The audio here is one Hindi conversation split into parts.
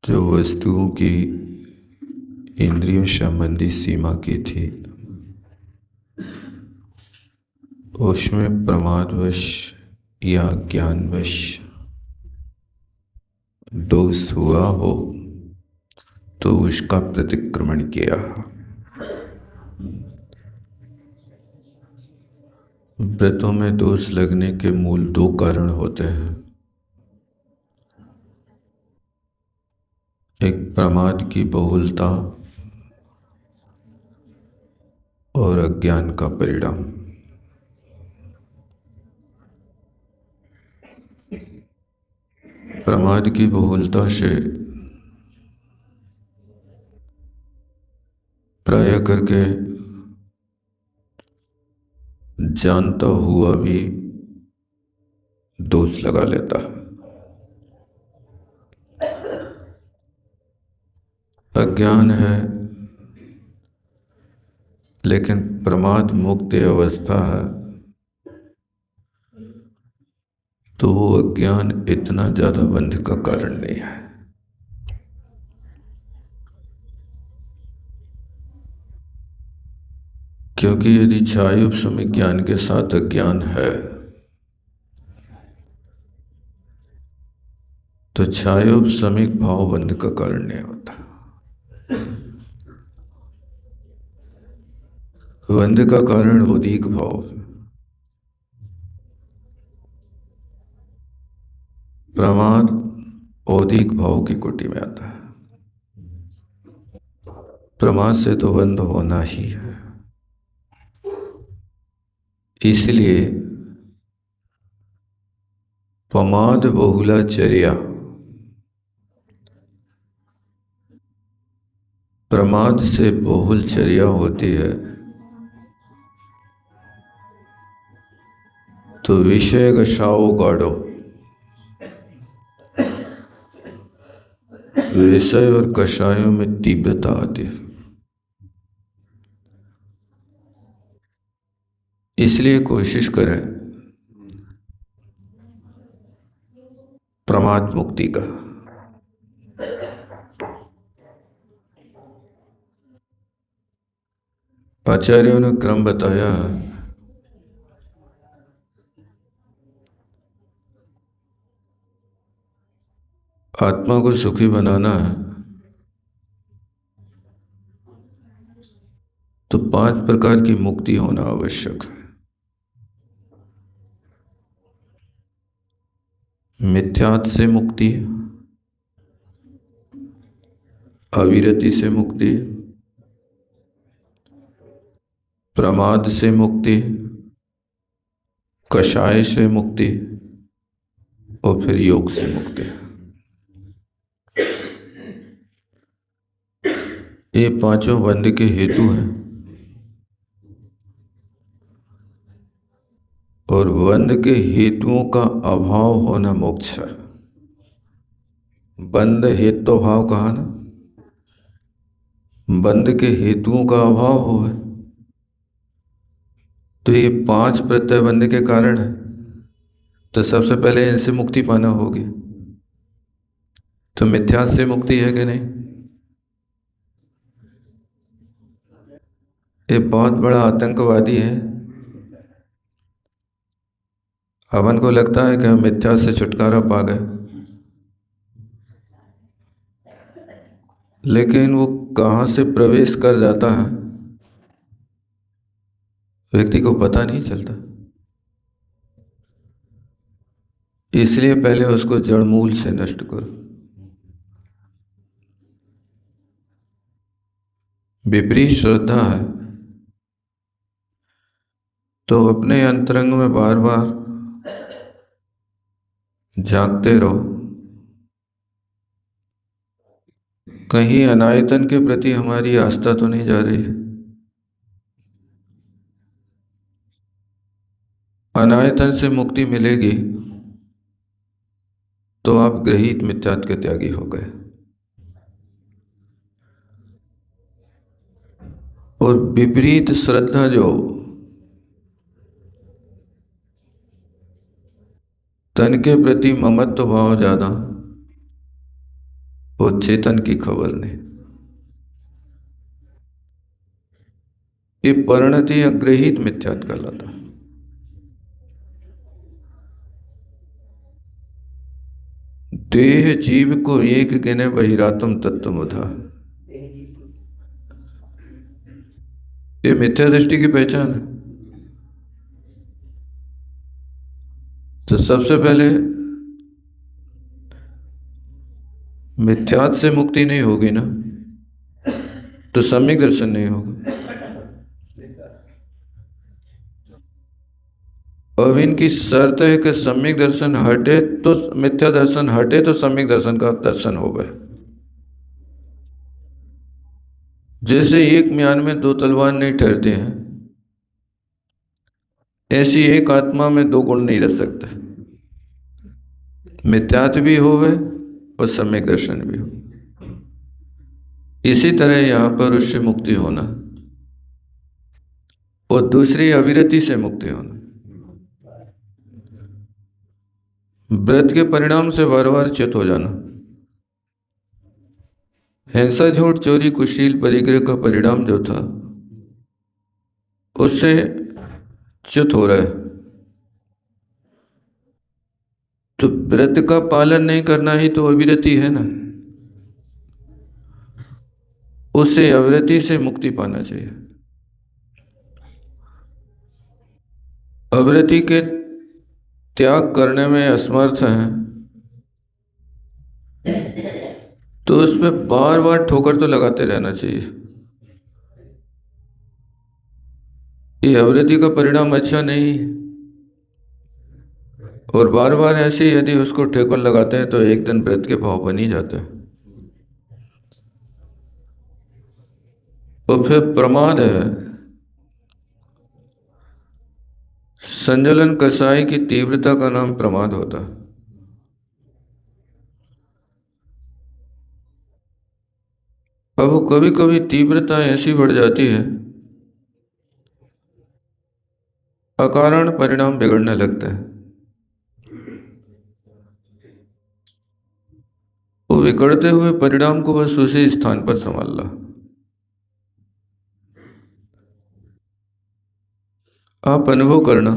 जो वस्तुओं की इंद्रिय संबंधी सीमा की थी, उसमें प्रमादवश या ज्ञानवश दोष हुआ हो तो उसका प्रतिक्रमण किया। व्रतों में दोष लगने के मूल दो कारण होते हैं। एक प्रमाद की बहुलता और अज्ञान का परिणाम। प्रमाद की बहुलता से प्राय करके जानता हुआ भी दोष लगा लेता है। अज्ञान है लेकिन प्रमाद मुक्त अवस्था है, तो वो अज्ञान इतना ज्यादा बंध का कारण नहीं है। क्योंकि यदि छायोपशमिक ज्ञान के साथ अज्ञान है तो छायोपशमिक भाव बंध का कारण नहीं होता। बंध का कारण उदीक भाव। प्रमाद औदिक भाव की कोटि में आता है। प्रमाद से तो बंध होना ही है। इसलिए प्रमाद बहुलाचर्या, प्रमाद से बहुल चर्या होती है तो विषय गशाओ गाढ़ो, विषय और कषायों में तीव्रता आती है। इसलिए कोशिश करें प्रमाद मुक्ति का। आचार्यों ने क्रम बताया है। आत्मा को सुखी बनाना है तो 5 प्रकार की मुक्ति होना आवश्यक है। मिथ्यात से मुक्ति, अविरति से मुक्ति, प्रमाद से मुक्ति, कषाय से मुक्ति और फिर योग से मुक्ति। ये पांचों बंध के हेतु हैं और बंध के हेतुओं का अभाव होना मोक्ष है। बंध हेतु भाव कहा ना, बंध के हेतुओं का अभाव हो है तो ये 5 प्रत्यय बंध के कारण है। तो सबसे पहले इनसे मुक्ति पाना होगी। तो मिथ्या से मुक्ति है कि नहीं? ये बहुत बड़ा आतंकवादी है। अपन को लगता है कि हम मिथ्या से छुटकारा पा गए, लेकिन वो कहाँ से प्रवेश कर जाता है व्यक्ति को पता नहीं चलता। इसलिए पहले उसको जड़मूल से नष्ट करो। विपरीत श्रद्धा है तो अपने अंतरंग में बार बार झांकते रहो, कहीं अनायतन के प्रति हमारी आस्था तो नहीं जा रही है। अनायतन से मुक्ति मिलेगी तो आप गृहीत मिथ्यात्व के त्यागी हो गए। और विपरीत श्रद्धा जो तन के प्रति ममत्व भाव ज्यादा, वो चेतन की खबर नहीं। ये परिणति अग्रहित मिथ्यात्व कहलाता। देह जीव को एक गिने बहिरातम तत्वमुधा, ये मिथ्या दृष्टि की पहचान है। तो सबसे पहले मिथ्यात्व से मुक्ति नहीं होगी ना, तो सम्यक दर्शन नहीं होगा। अब इनकी शर्त है कि सम्यक दर्शन हटे तो मिथ्या दर्शन हटे तो सम्यक दर्शन का दर्शन होगा। जैसे एक म्यान में दो तलवार नहीं ठहरते हैं, ऐसी एक आत्मा में दो गुण नहीं रह सकते, मिथ्यात्व भी होवे और सम्यक दर्शन भी हो। इसी तरह यहां पर उससे मुक्ति होना और दूसरी अविरति से मुक्ति होना। व्रत के परिणाम से बार बार च्युत हो जाना, हिंसा झूठ चोरी कुशील परिग्रह का परिणाम जो था उससे च्युत हो रहा है। तो व्रत का पालन नहीं करना ही तो अविरति है ना, उसे अविरति से मुक्ति पाना चाहिए। अविरति के त्याग करने में असमर्थ हैं तो उसमें बार बार ठोकर तो लगाते रहना चाहिए। ये अविरति का परिणाम अच्छा नहीं है, और बार बार ऐसे यदि उसको ठोकर लगाते हैं तो एक दिन व्रत के भाव बन ही जाते हैं। और फिर प्रमाद है, संजलन कसाई की तीव्रता का नाम प्रमाद होता है। अब वो कभी कभी तीव्रता ऐसी बढ़ जाती है, अकारण परिणाम बिगड़ने लगता है। वो बिगड़ते हुए परिणाम को बस उसी स्थान पर संभालना। आप अनुभव करना,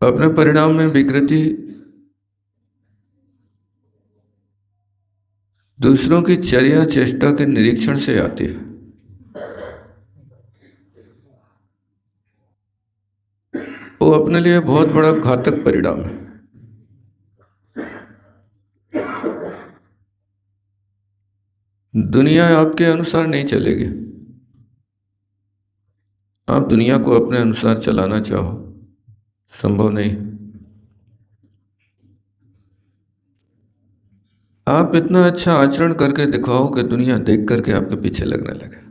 अपने परिणाम में विकृति दूसरों की चर्या चेष्टा के निरीक्षण से आती है। वो अपने लिए बहुत बड़ा घातक परिणाम है। दुनिया आपके अनुसार नहीं चलेगी। आप दुनिया को अपने अनुसार चलाना चाहो, संभव नहीं। आप इतना अच्छा आचरण करके दिखाओ कि दुनिया देख करके आपके पीछे लगने लगे।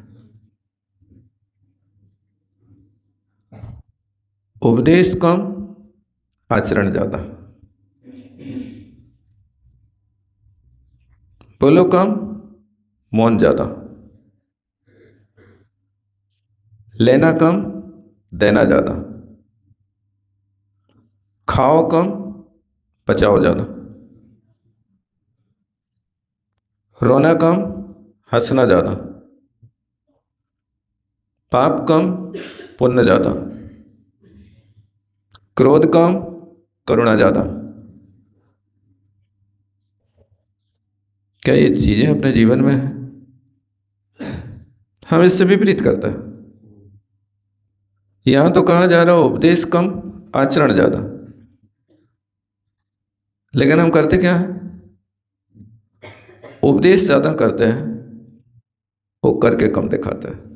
उपदेश कम, आचरण ज्यादा। बोलो कम, मौन ज्यादा। लेना कम, देना ज्यादा। खाओ कम, पचाओ ज्यादा। रोना कम, हंसना ज्यादा। पाप कम, पुण्य ज्यादा। क्रोध कम, करुणा ज्यादा। क्या ये चीजें अपने जीवन में है? हम इससे विपरीत करते हैं। यहां तो कहा जा रहा है उपदेश कम, आचरण ज्यादा, लेकिन हम करते क्या है? उपदेश ज्यादा करते हैं, वो करके कम दिखाते हैं।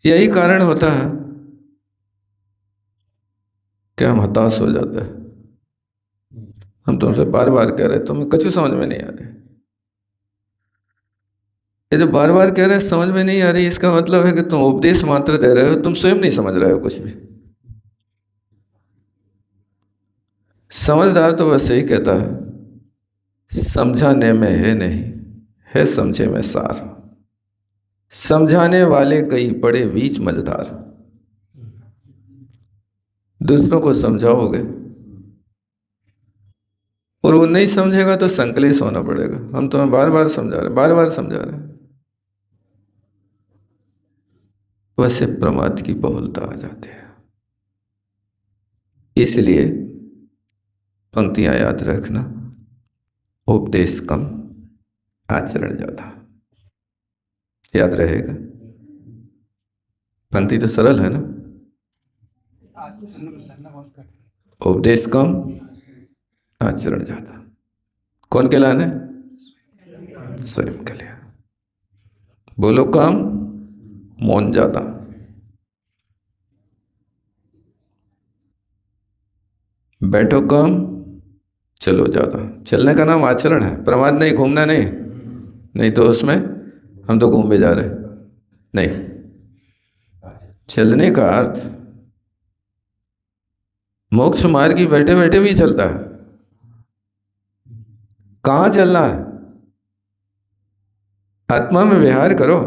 यही कारण होता है कि हम हताश हो जाते हैं। हम तुमसे बार बार कह रहे, तुम्हें कुछ भी समझ में नहीं आ रही। ये जो बार बार कह रहे समझ में नहीं आ रही, इसका मतलब है कि तुम उपदेश मात्र दे रहे हो, तुम स्वयं नहीं समझ रहे हो कुछ भी। समझदार तो बस यही कहता है, समझाने में है नहीं, है समझे में सार। समझाने वाले कई बड़े बीच मझधार। दूसरों को समझाओगे और वो नहीं समझेगा तो संकलेश होना पड़ेगा। हम तुम्हें बार बार समझा रहे, बार बार समझा रहे हैं। वैसे प्रमाद की बहुलता आ जाती है। इसलिए पंक्तियां याद रखना, उपदेश कम, आचरण ज्यादा। याद रहेगा। पंक्ति तो सरल है ना। उपदेश कम, आचरण ज्यादा। कौन कहलाना है? स्वयं के लिए। बोलो कम, मौन ज्यादा। बैठो कम, चलो ज्यादा। चलने का नाम आचरण है, प्रमाद नहीं, घूमना नहीं। नहीं तो उसमें हम तो घूमे जा रहे नहीं। चलने का अर्थ मोक्ष मार्ग की बैठे बैठे भी चलता है। कहाँ चलना है? आत्मा में विहार करो,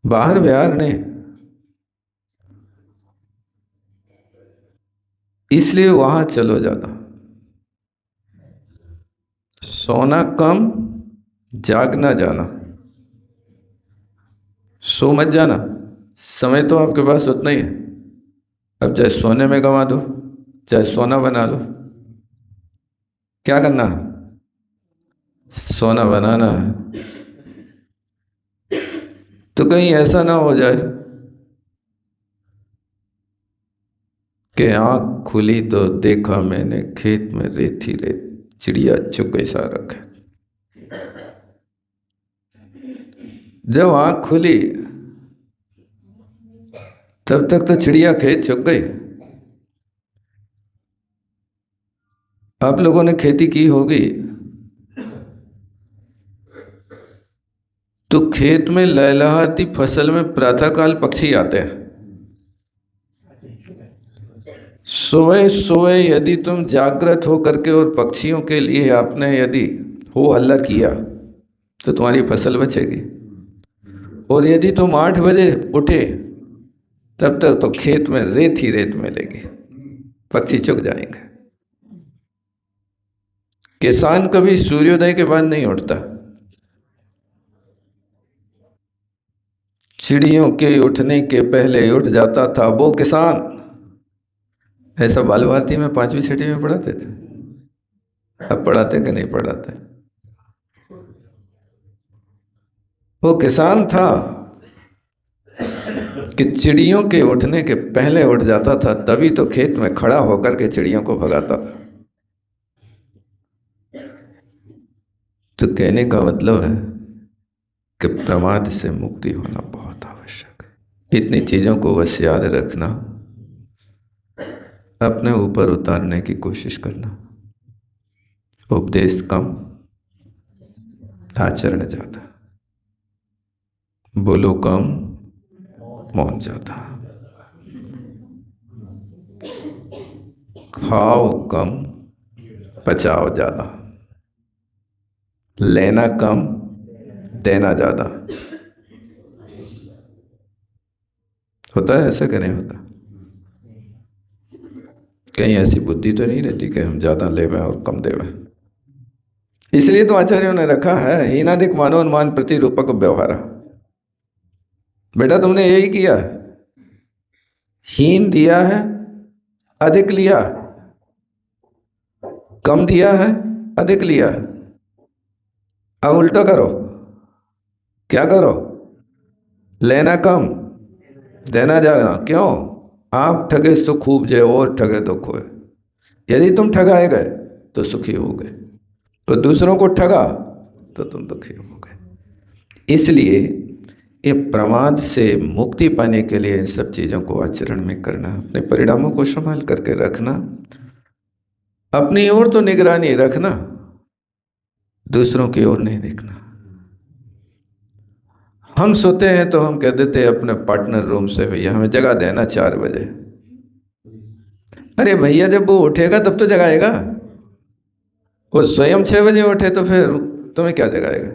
बाहर विहार नहीं। इसलिए वहां चलो ज्यादा। सोना कम, जागना जाना। सो मत जाना, समय तो आपके पास उतना ही है। अब चाहे सोने में गंवा दो, चाहे सोना बना लो। क्या करना है? सोना बनाना है। तो कहीं ऐसा ना हो जाए कि आंख खुली तो देखा मैंने खेत में रेत ही रेत, चिड़िया चुग सा रखे। जब आंख खुली तब तक तो चिड़िया खेत चुग गई। आप लोगों ने खेती की होगी तो खेत में लहलहाती फसल में प्रातःकाल पक्षी आते हैं। सोए सोए यदि तुम जागृत हो करके और पक्षियों के लिए आपने यदि हो हल्ला किया तो तुम्हारी फसल बचेगी। और यदि तुम 8 बजे उठे तब तक तो खेत में रेत ही रेत मिलेगी, पक्षी चुग जाएंगे। किसान कभी सूर्योदय के बाद नहीं उठता। चिड़ियों के उठने के पहले उठ जाता था वो किसान। ऐसा बाल भारती में 5वीं 6वीं में पढ़ाते थे। अब पढ़ाते कि नहीं पढ़ाते? वो किसान था कि चिड़ियों के उठने के पहले उठ जाता था, तभी तो खेत में खड़ा होकर के चिड़ियों को भगाता था। तो कहने का मतलब है कि प्रमाद से मुक्ति होना बहुत आवश्यक है। इतनी चीजों को बस याद रखना, अपने ऊपर उतारने की कोशिश करना। उपदेश कम, आचरण ज्यादा। बोलो कम, मौन ज्यादा। खाओ कम, पचाओ ज्यादा। लेना कम, देना ज्यादा। होता है ऐसा कि नहीं होता? कहीं ऐसी बुद्धि तो नहीं रहती कि हम ज्यादा लेवें और कम देवें। इसलिए तो आचार्यों ने रखा है हीनाधिक मानोन्मान प्रति रूपक व्यवहार। बेटा तुमने यही किया, हीन दिया है, अधिक लिया, कम दिया है, अधिक लिया। अब उल्टा करो। क्या करो? लेना कम, देना ज्यादा। क्यों? आप ठगे सुख खूब जे और ठगे दुख होए। यदि तुम ठगाए गए तो सुखी हो गए, तो दूसरों को ठगा तो तुम दुखी हो गए। इसलिए ये प्रमाद से मुक्ति पाने के लिए इन सब चीजों को आचरण में करना, अपने परिणामों को संभाल करके रखना, अपनी ओर तो निगरानी रखना, दूसरों की ओर नहीं देखना। हम सोते हैं तो हम कह देते हैं अपने पार्टनर रूम से, भैया हमें जगा देना 4 बजे। अरे भैया जब वो उठेगा तब तो जगाएगा। वो स्वयं 6 बजे उठे तो फिर तुम्हें क्या जगाएगा?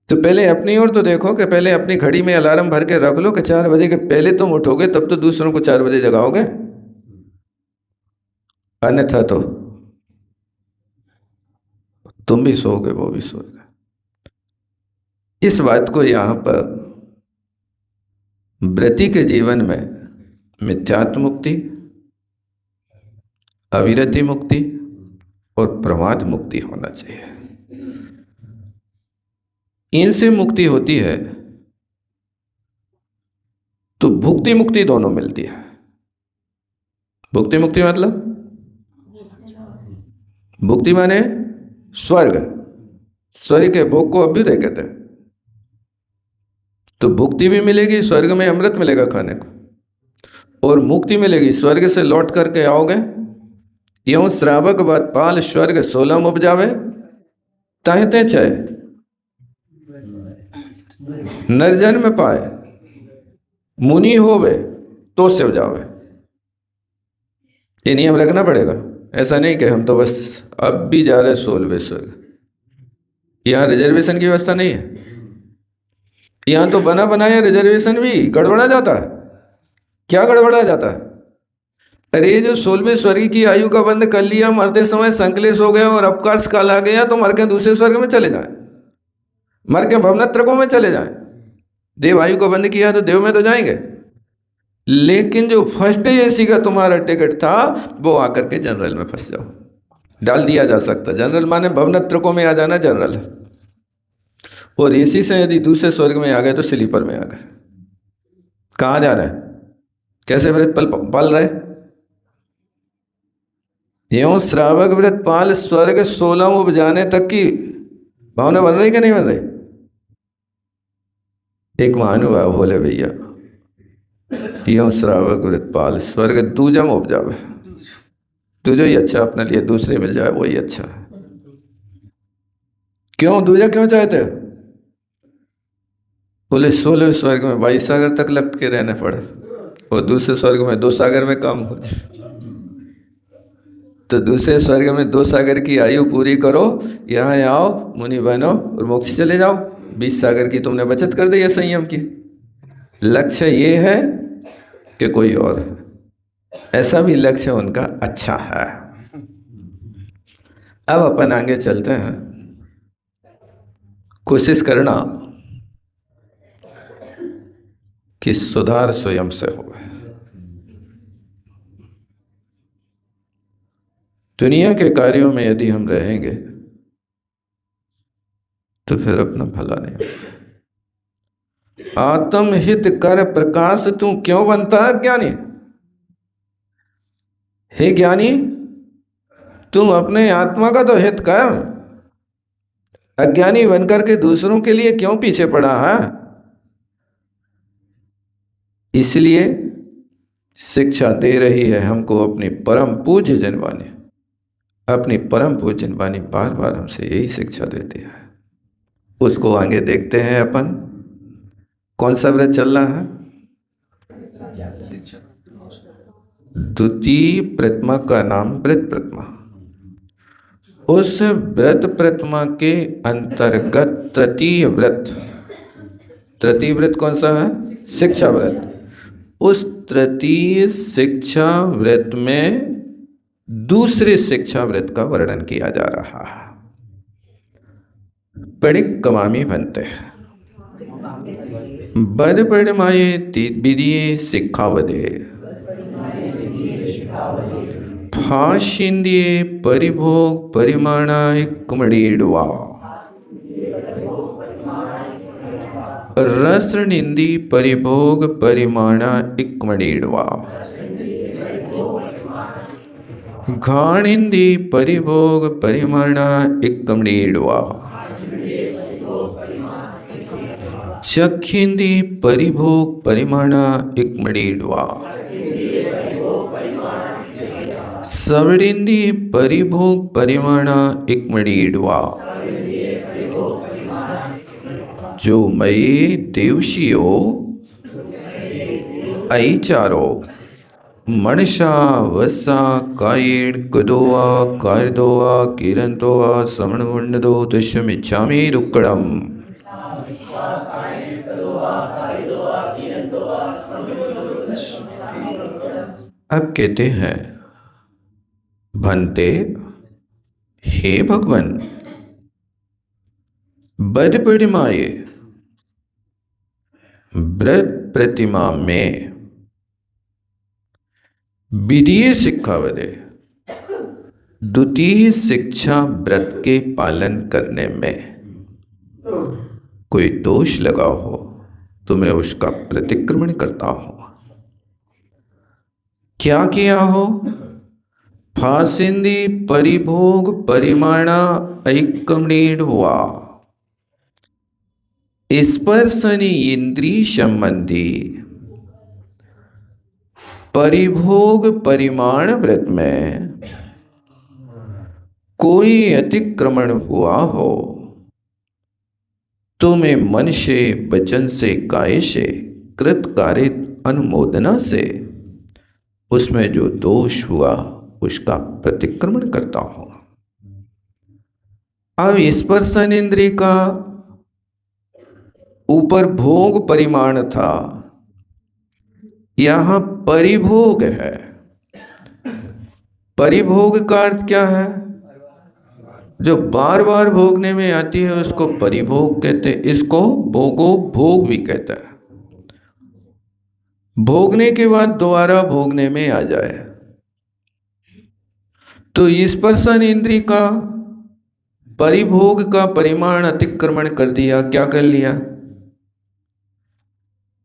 तो पहले अपनी ओर तो देखो कि पहले अपनी घड़ी में अलार्म भर के रख लो कि 4 बजे के पहले तुम उठोगे तब तो दूसरों को 4 बजे जगाओगे। अन्यथा तो तुम भी सोओगे, वो भी सोएगा। इस बात को यहाँ पर व्रती के जीवन में मिथ्यात्व मुक्ति, अविरति मुक्ति और प्रमाद मुक्ति होना चाहिए। इनसे मुक्ति होती है तो भुक्ति मुक्ति दोनों मिलती है। भुक्ति मुक्ति मतलब, भुक्ति माने स्वर्ग, स्वर्ग के भोग को अभ्युदय कहते हैं। तो भुक्ति भी मिलेगी, स्वर्ग में अमृत मिलेगा खाने को, और मुक्ति मिलेगी, स्वर्ग से लौट करके आओगे। यूं श्रावक पाल स्वर्ग 16 उपजावे, ताहते चय नरजन्म पाए, मुनि होवे तो शिव जावे। ये नियम रखना पड़ेगा। ऐसा नहीं कि हम तो बस अब भी जा रहे 16वें स्वर्ग। यहाँ रिजर्वेशन की व्यवस्था नहीं है। यहाँ तो बना बनाया रिजर्वेशन भी गड़बड़ा जाता है। क्या गड़बड़ा जाता है? अरे जो 16वें स्वर्ग की आयु का बंद कर लिया, मरते समय संकलेश हो गया और अपकर्ष काल आ गया, तो मर के दूसरे स्वर्ग में चले जाएं, मर के भवनत्रकों में चले जाएं। देव आयु का बंद किया तो देव में तो जाएंगे, लेकिन जो फर्स्ट एसी का तुम्हारा टिकट था वो आकर के जनरल में फंस जाओ, डाल दिया जा सकता। जनरल माने भवनत्रकों में आ जाना, जनरल। और एसी से यदि दूसरे स्वर्ग में आ गए तो स्लीपर में आ गए। कहाँ जा रहे हैं? कैसे व्रत पाल रहे? यूं श्रावक व्रत पाल स्वर्ग 16 उपजाने तक की भावना बन रही कि नहीं बन रही? एक महानुभाव बोले, भैया यूं श्रावक व्रत पाल स्वर्ग दूजम उपजावे, तुझे ही अच्छा, अपने लिए दूसरे मिल जाए वही अच्छा है। क्यों दूजा क्यों चाहते? बोले 16 स्वर्ग में 22 सागर तक लपट के रहने पड़े और दूसरे स्वर्ग में 2 सागर में काम हो जाए। तो दूसरे स्वर्ग में 2 सागर की आयु पूरी करो, यहाँ आओ, मुनि बनो और मोक्ष चले जाओ। 20 सागर की तुमने बचत कर दी है संयम की। लक्ष्य ये है कि कोई और है, ऐसा भी लक्ष्य उनका अच्छा है। अब अपन आगे चलते हैं। कोशिश करना कि सुधार स्वयं से हो। दुनिया के कार्यों में यदि हम रहेंगे तो फिर अपना भला नहीं होगा। आत्महित कर प्रकाश तू क्यों बनता है ज्ञानी? हे ज्ञानी, तुम अपने आत्मा का तो हित कर। अज्ञानी बनकर के दूसरों के लिए क्यों पीछे पड़ा है? इसलिए शिक्षा दे रही है हमको अपनी परम पूज्य जनवाणी। अपनी परम पूज्य वाणी बार बार हमसे यही शिक्षा देती है। उसको आगे देखते हैं अपन। कौन सा व्रत चल रहा है? द्वितीय प्रतिमा का नाम व्रत प्रतिमा। उस व्रत प्रतिमा के अंतर्गत तृतीय व्रत, तृतीय व्रत कौन सा है? शिक्षा व्रत। उस तृतीय शिक्षा व्रत में दूसरे शिक्षा व्रत का वर्णन किया जा रहा है। बड़े कमामी बनते हैं। बड़ बड़ माये विदिये शिक्षा वदे, फाशिंदिये परिभोग परिमाणाय कुमड़ीडवा, रसनिंदी परिभोग परिमाणा इक्मड़ीडवा, घाणिंदी परिभोग परिमाणा इक्कमड़ीडवा, चखिंदी परिभोग परिमाणा इक्मड़ीडवा, सवड़िंदी परिभोग परिमाणा इक्मड़ीडवा। जो मई देवशियो ऐचारो मणिषा वसा कायेण कदोआ कारदोआ किरंतोआ समणमुंडदो दशमिच्छामि रुक्कड़म। अब कहते हैं भन्ते हे भगवान, बद परिमाये व्रत प्रतिमा में विधीय शिक्षावदे द्वितीय शिक्षा व्रत के पालन करने में कोई दोष लगा हो तो मैं उसका प्रतिक्रमण करता हूं। क्या किया हो? फासिंदी परिभोग परिमाणा ऐकमणीड हुआ स्पर्शनी इंद्रिय संबंधी परिभोग परिमाण व्रत में कोई अतिक्रमण हुआ हो तो मैं मन से, वचन से, काय से, कृत कारित अनुमोदना से उसमें जो दोष हुआ उसका प्रतिक्रमण करता हूं। अब स्पर्शन इंद्रिय का ऊपर भोग परिमाण था, यहां परिभोग है। परिभोग का अर्थ क्या है? जो बार बार भोगने में आती है उसको परिभोग कहते हैं। इसको भोगो भोग भी कहता है। भोगने के बाद दोबारा भोगने में आ जाए तो स्पर्शन इंद्रिय का परिभोग का परिमाण अतिक्रमण कर दिया। क्या कर लिया?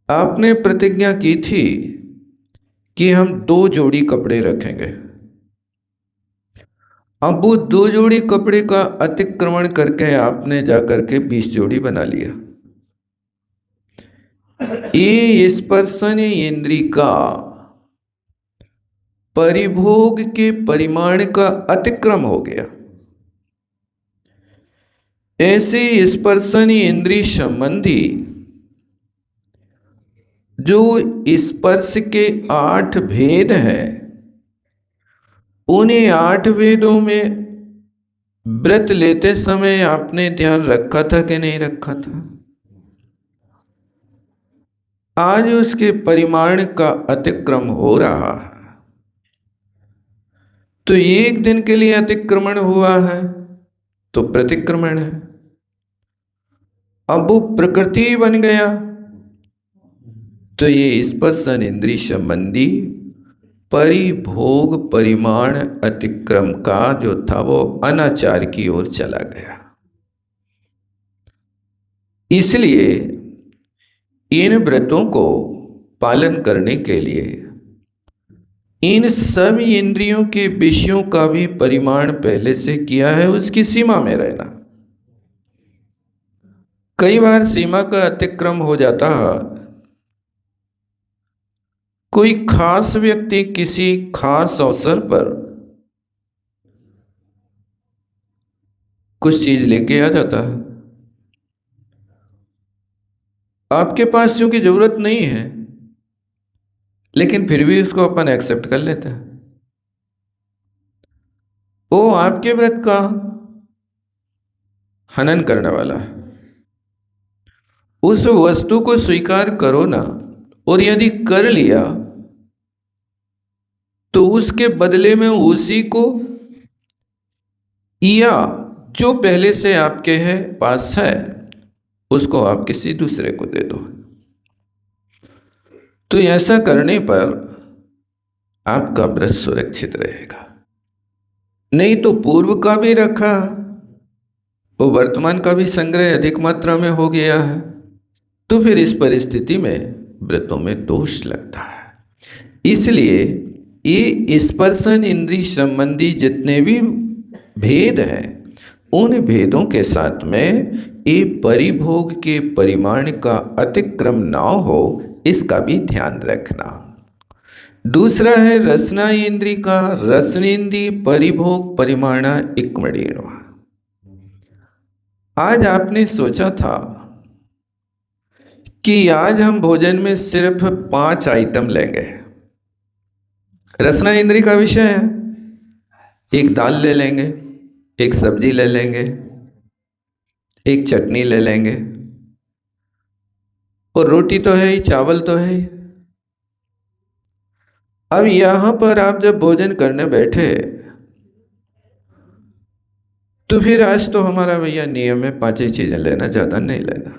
आपने प्रतिज्ञा की थी कि हम 2 जोड़ी कपड़े रखेंगे। अब वो 2 जोड़ी कपड़े का अतिक्रमण करके आपने जाकर के 20 जोड़ी बना लिया। ये स्पर्शन इंद्रिय का परिभोग के परिमाण का अतिक्रम हो गया। ऐसे स्पर्शन इंद्रिय संबंधी जो स्पर्श के 8 भेद हैं, उन्हीं 8 भेदों में व्रत लेते समय आपने ध्यान रखा था कि नहीं रखा था? आज उसके परिमाण का अतिक्रम हो रहा है। तो एक दिन के लिए अतिक्रमण हुआ है तो प्रतिक्रमण है। अब वो प्रकृति बन गया तो ये स्पर्शन इंद्रिय संबंधी परिभोग परिमाण अतिक्रम का जो था वो अनाचार की ओर चला गया। इसलिए इन व्रतों को पालन करने के लिए इन सभी इंद्रियों के विषयों का भी परिमाण पहले से किया है, उसकी सीमा में रहना। कई बार सीमा का अतिक्रम हो जाता है। कोई खास व्यक्ति किसी खास अवसर पर कुछ चीज लेके आ जाता है, आपके पास चूंकि जरूरत नहीं है लेकिन फिर भी उसको अपन एक्सेप्ट कर लेते हैं। वो आपके व्रत का हनन करने वाला है। उस वस्तु को स्वीकार करो ना, और यदि कर लिया तो उसके बदले में उसी को या जो पहले से आपके है पास है उसको आप किसी दूसरे को दे दो। तो ऐसा करने पर आपका व्रत सुरक्षित रहेगा। नहीं तो पूर्व का भी रखा, वो वर्तमान का भी संग्रह अधिक मात्रा में हो गया है, तो फिर इस परिस्थिति में व्रतों में दोष लगता है। इसलिए ये स्पर्शन इंद्रिय संबंधी जितने भी भेद हैं, उन भेदों के साथ में ये परिभोग के परिमाण का अतिक्रम ना हो, इसका भी ध्यान रखना। दूसरा है रसना इंद्रिय का रसनेन्द्रिय परिभोग परिमाणा इक्मणीण। आज आपने सोचा था कि आज हम भोजन में सिर्फ 5 आइटम लेंगे। रसना इंद्रिय का विषय है। एक दाल ले लेंगे, एक सब्जी ले लेंगे, एक चटनी ले लेंगे, और रोटी तो है ही, चावल तो है ही। अब यहां पर आप जब भोजन करने बैठे तो फिर आज तो हमारा भैया नियम है 5 ही चीजें लेना, ज्यादा नहीं लेना।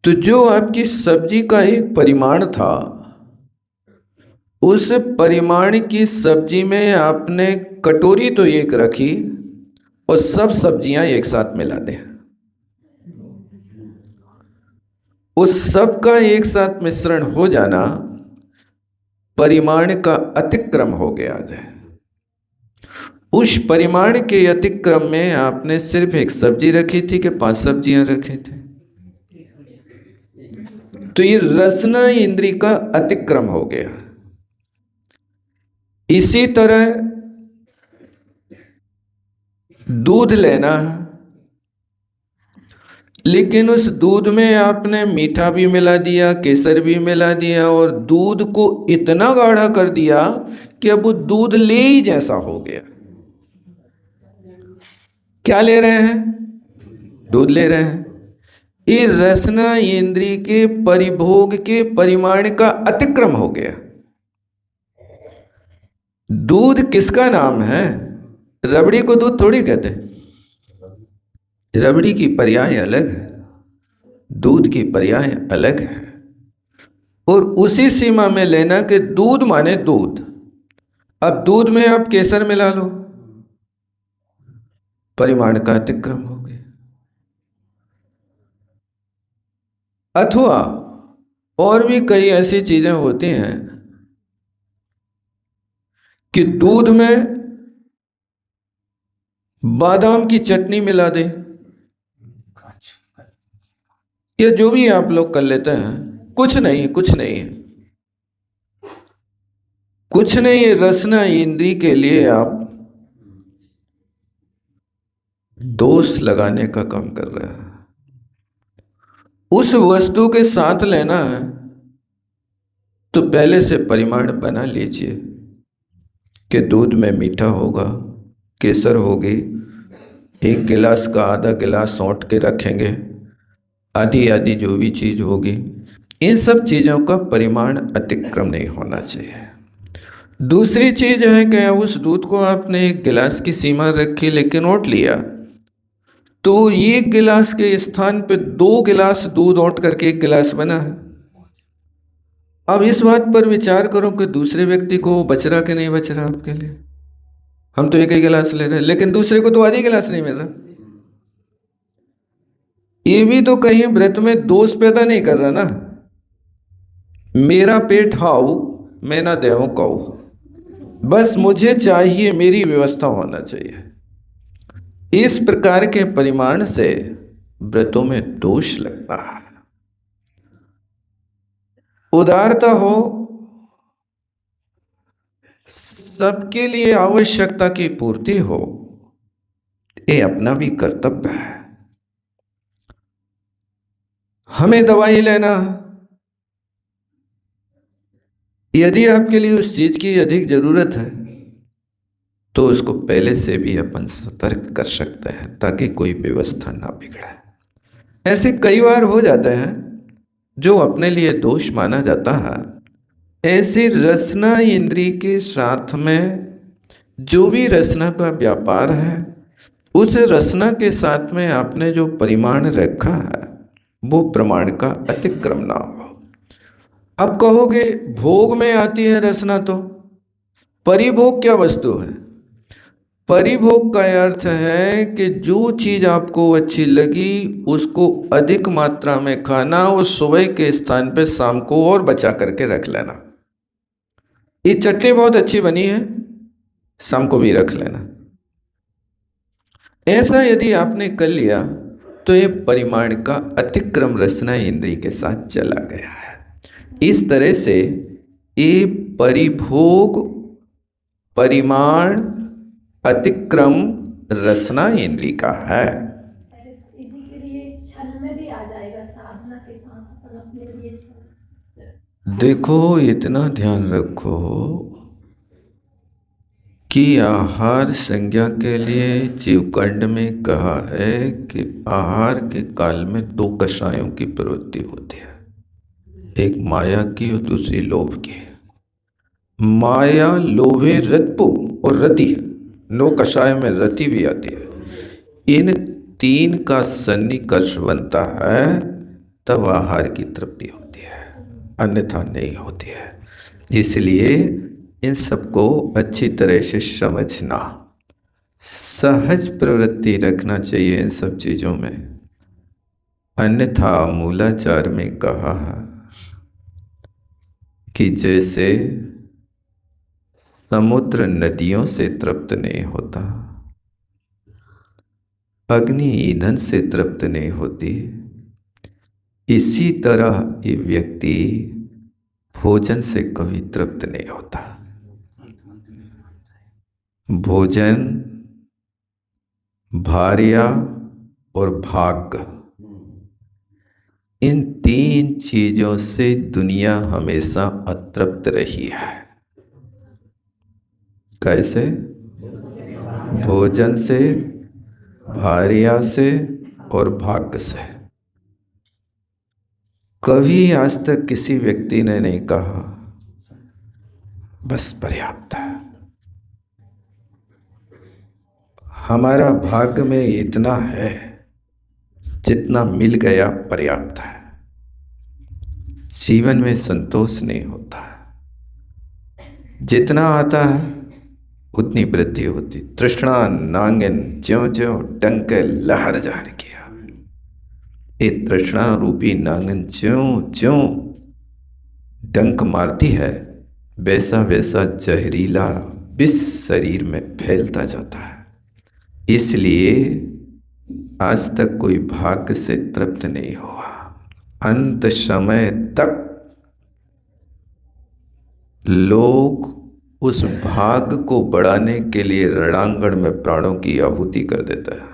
तो जो आपकी सब्जी का एक परिमाण था, उस परिमाण की सब्जी में आपने कटोरी तो एक रखी और सब सब्जियां एक साथ मिला दें। उस सब का एक साथ मिश्रण हो जाना परिमाण का अतिक्रम हो गया है। उस परिमाण के अतिक्रम में आपने सिर्फ एक सब्जी रखी थी कि 5 सब्जियां रखी थी, तो ये रसना इंद्री का अतिक्रम हो गया। इसी तरह दूध लेना, लेकिन उस दूध में आपने मीठा भी मिला दिया, केसर भी मिला दिया और दूध को इतना गाढ़ा कर दिया कि अब वो दूध ले ही जैसा हो गया। क्या ले रहे हैं? दूध ले रहे हैं। ये रसना इंद्री के परिभोग के परिमाण का अतिक्रम हो गया। दूध किसका नाम है? रबड़ी को दूध थोड़ी कहते, रबड़ी की पर्याय अलग है, दूध की पर्याय अलग है। और उसी सीमा में लेना कि दूध माने दूध। अब दूध में आप केसर मिला लो, परिमाण का अतिक्रम हो गया। अथवा और भी कई ऐसी चीजें होती हैं कि दूध में बादाम की चटनी मिला दे, या जो भी आप लोग कर लेते हैं, कुछ नहीं, कुछ नहीं है, कुछ नहीं है। रसना इंद्री के लिए आप दोष लगाने का काम कर रहे हैं। उस वस्तु के साथ लेना है तो पहले से परिमाण बना लीजिए कि दूध में मीठा होगा, केसर होगी, 1 गिलास का आधा गिलास सौंठ के रखेंगे, आदि आदि जो भी चीज़ होगी, इन सब चीज़ों का परिमाण अतिक्रम नहीं होना चाहिए। दूसरी चीज़ है कि उस दूध को आपने 1 गिलास की सीमा रखी लेकिन ओट लिया, तो 1 गिलास के स्थान पे 2 गिलास दूध ओट करके 1 गिलास बना है। अब इस बात पर विचार करो कि दूसरे व्यक्ति को बच रहा कि नहीं बच रहा आपके लिए। हम तो 1 ही गिलास ले रहे हैं, लेकिन दूसरे को तो आधी गिलास नहीं मिल रहा। ये भी तो कहीं व्रत में दोष पैदा नहीं कर रहा ना। मेरा पेट हाउ, मैं ना देहूं कहू, बस मुझे चाहिए, मेरी व्यवस्था होना चाहिए। इस प्रकार के परिमाण से व्रतों में दोष लगता है। उदारता हो, सबके लिए आवश्यकता की पूर्ति हो, ये अपना भी कर्तव्य है। हमें दवाई लेना, यदि आपके लिए उस चीज की अधिक जरूरत है तो उसको पहले से भी अपन सतर्क कर सकते हैं ताकि कोई व्यवस्था ना बिगड़े। ऐसे कई बार हो जाते हैं जो अपने लिए दोष माना जाता है। ऐसी रसना इंद्री के साथ में जो भी रसना का व्यापार है, उस रसना के साथ में आपने जो परिमाण रखा है वो प्रमाण का अतिक्रम ना हो। अब कहोगे भोग में आती है रसना, तो परिभोग क्या वस्तु है? परिभोग का अर्थ है कि जो चीज आपको अच्छी लगी उसको अधिक मात्रा में खाना और सुबह के स्थान पे शाम को और बचा करके रख लेना। ये चटनी बहुत अच्छी बनी है, शाम को भी रख लेना। ऐसा यदि आपने कर लिया तो ये परिमाण का अतिक्रम रसना इंद्री के साथ चला गया है। इस तरह से ये परिभोग, परिमाण, अतिक्रम रसना इंद्री का है। इसी के लिए छल में भी आ जाएगा, साधना के साथ अपने लिए छल। देखो, इतना ध्यान रखो कि आहार संज्ञा के लिए जीवकांड में कहा है कि आहार के काल में 2 कषायों की प्रवृत्ति होती है, एक माया की और दूसरी लोभ की। माया लोभे रत्पु और रति है, नो कषाय में रति भी आती है। इन तीन का सन्निकर्ष बनता है तब आहार की तृप्ति होती है, अन्यथा नहीं होती है। इसलिए इन सबको अच्छी तरह से समझना, सहज प्रवृत्ति रखना चाहिए इन सब चीज़ों में। अन्यथा मूलाचार में कहा कि जैसे समुद्र नदियों से तृप्त नहीं होता, अग्नि ईंधन से तृप्त नहीं होती, इसी तरह ये व्यक्ति भोजन से कभी तृप्त नहीं होता। भोजन, भार्या और भाग्य, इन तीन चीजों से दुनिया हमेशा अतृप्त रही है। कैसे? भोजन से, भार्या से और भाग्य से। कभी आज तक किसी व्यक्ति ने नहीं कहा बस पर्याप्त है, हमारा भाग्य में इतना है, जितना मिल गया पर्याप्त है। जीवन में संतोष नहीं होता, जितना आता है उतनी वृद्धि होती। तृष्णा नांगन ज्यों ज्यों डंके लहर जहर किया, ये तृष्णा रूपी नांगन ज्यों ज्यों डंक मारती है, वैसा वैसा जहरीला विष शरीर में फैलता जाता है। इसलिए आज तक कोई भाग्य से तृप्त नहीं हुआ। अंत समय तक लोग उस भाग्य को बढ़ाने के लिए रणांगण में प्राणों की आहुति कर देता है।